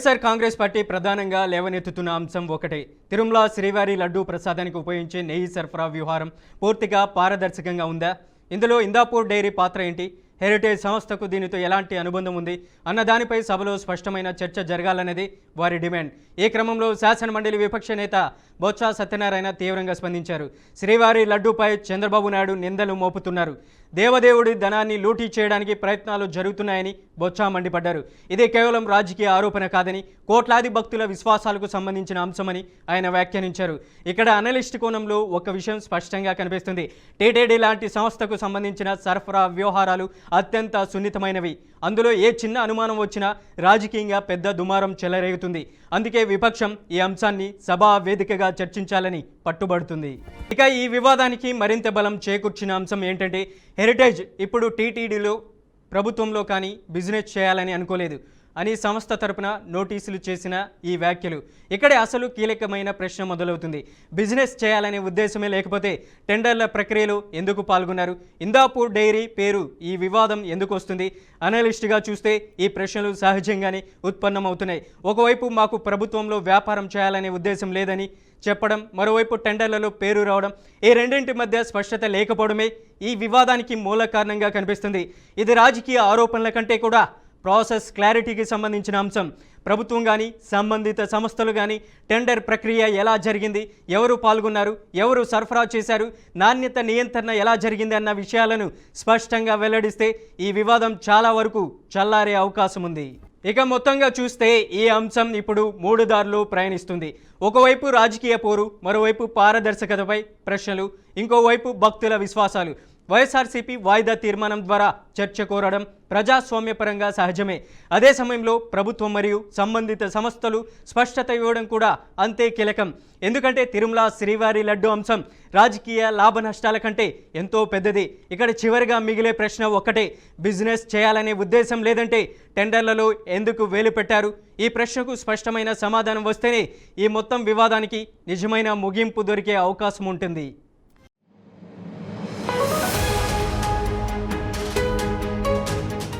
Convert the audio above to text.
YSR Congress party ప్రధానంగా లేవనెత్తుతున్న అంశం ఒకటే. తిరుమల శ్రీవారి లడ్డూ ప్రసాదానికి ఉపయోగించే నెయ్యి సరఫరా వ్యవహారం పూర్తిగా పారదర్శకంగా ఉందా? ఇందులో ఇందాపూర్ డైరీ పాత్ర ఏంటి? హెరిటేజ్ సంస్థకు దీనితో ఎలాంటి అనుబంధం ఉంది అన్న దానిపై సభలో స్పష్టమైన చర్చ జరగాలన్నది వారి డిమాండ్. ఈ క్రమంలో శాసనమండలి విపక్ష నేత బొత్స సత్యనారాయణ తీవ్రంగా స్పందించారు. శ్రీవారి లడ్డూపై చంద్రబాబు నాయుడు నిందలు మోపుతున్నారు. దేవదేవుడి ధనాన్ని లూటీ చేయడానికి ప్రయత్నాలు జరుగుతున్నాయని బొత్స మండిపడ్డారు. ఇది కేవలం రాజకీయ ఆరోపణ కాదని, కోట్లాది భక్తుల విశ్వాసాలకు సంబంధించిన అంశమని ఆయన వ్యాఖ్యానించారు. ఇక్కడ అనలిస్ట్ కోణంలో ఒక విషయం స్పష్టంగా కనిపిస్తుంది. టీటీడీ లాంటి సంస్థకు సంబంధించిన సరఫరా వ్యవహారాలు అత్యంత సున్నితమైనవి. అందులో ఏ చిన్న అనుమానం వచ్చినా రాజకీయంగా పెద్ద దుమారం చెలరేగుతుంది. అందుకే విపక్షం ఈ అంశాన్ని సభా వేదికగా చర్చించాలని పట్టుబడుతుంది. ఇక ఈ వివాదానికి మరింత బలం చేకూర్చిన అంశం ఏంటంటే, హెరిటేజ్ ఇప్పుడు టీటీడీలో ప్రభుత్వంలో కానీ బిజినెస్ చేయాలని అనుకోలేదు అని సంస్థ తరపున నోటీసులు చేసిన ఈ వ్యాఖ్యలు. ఇక్కడే అసలు కీలకమైన ప్రశ్న మొదలవుతుంది. బిజినెస్ చేయాలనే ఉద్దేశమే లేకపోతే టెండర్ల ప్రక్రియలో ఎందుకు పాల్గొన్నారు? ఇందాపూర్ డైరీ పేరు ఈ వివాదం ఎందుకు వస్తుంది? అనలిస్ట్గా చూస్తే ఈ ప్రశ్నలు సహజంగానే ఉత్పన్నమవుతున్నాయి. ఒకవైపు మాకు ప్రభుత్వంలో వ్యాపారం చేయాలనే ఉద్దేశం లేదని చెప్పడం, మరోవైపు టెండర్లలో పేరు రావడం, ఈ రెండింటి మధ్య స్పష్టత లేకపోవడమే ఈ వివాదానికి మూల కారణంగా కనిపిస్తుంది. ఇది రాజకీయ ఆరోపణల కంటే కూడా ప్రాసెస్ క్లారిటీకి సంబంధించిన అంశం. ప్రభుత్వం కానీ, సంబంధిత సంస్థలు కానీ టెండర్ ప్రక్రియ ఎలా జరిగింది, ఎవరు పాల్గొన్నారు, ఎవరు సరఫరా చేశారు, నాణ్యత నియంత్రణ ఎలా జరిగింది అన్న విషయాలను స్పష్టంగా వెల్లడిస్తే ఈ వివాదం చాలా వరకు చల్లారే అవకాశం ఉంది. ఇక మొత్తంగా చూస్తే ఈ అంశం ఇప్పుడు మూడు దారులు ప్రయాణిస్తుంది. ఒకవైపు రాజకీయ పోరు, మరోవైపు పారదర్శకతపై ప్రశ్నలు, ఇంకోవైపు భక్తుల విశ్వాసాలు. వైఎస్ఆర్సీపీ వాయిదా తీర్మానం ద్వారా చర్చ కోరడం ప్రజాస్వామ్యపరంగా సహజమే. అదే సమయంలో ప్రభుత్వం మరియు సంబంధిత సంస్థలు స్పష్టత ఇవ్వడం కూడా అంతే కీలకం. ఎందుకంటే తిరుమల శ్రీవారి లడ్డు అంశం రాజకీయ లాభ నష్టాల కంటే ఎంతో పెద్దది. ఇక్కడ చివరిగా మిగిలే ప్రశ్న ఒక్కటే, బిజినెస్ చేయాలనే ఉద్దేశం లేదంటే టెండర్లలో ఎందుకు వేలు పెట్టారు? ఈ ప్రశ్నకు స్పష్టమైన సమాధానం వస్తేనే ఈ మొత్తం వివాదానికి నిజమైన ముగింపు దొరికే అవకాశం ఉంటుంది.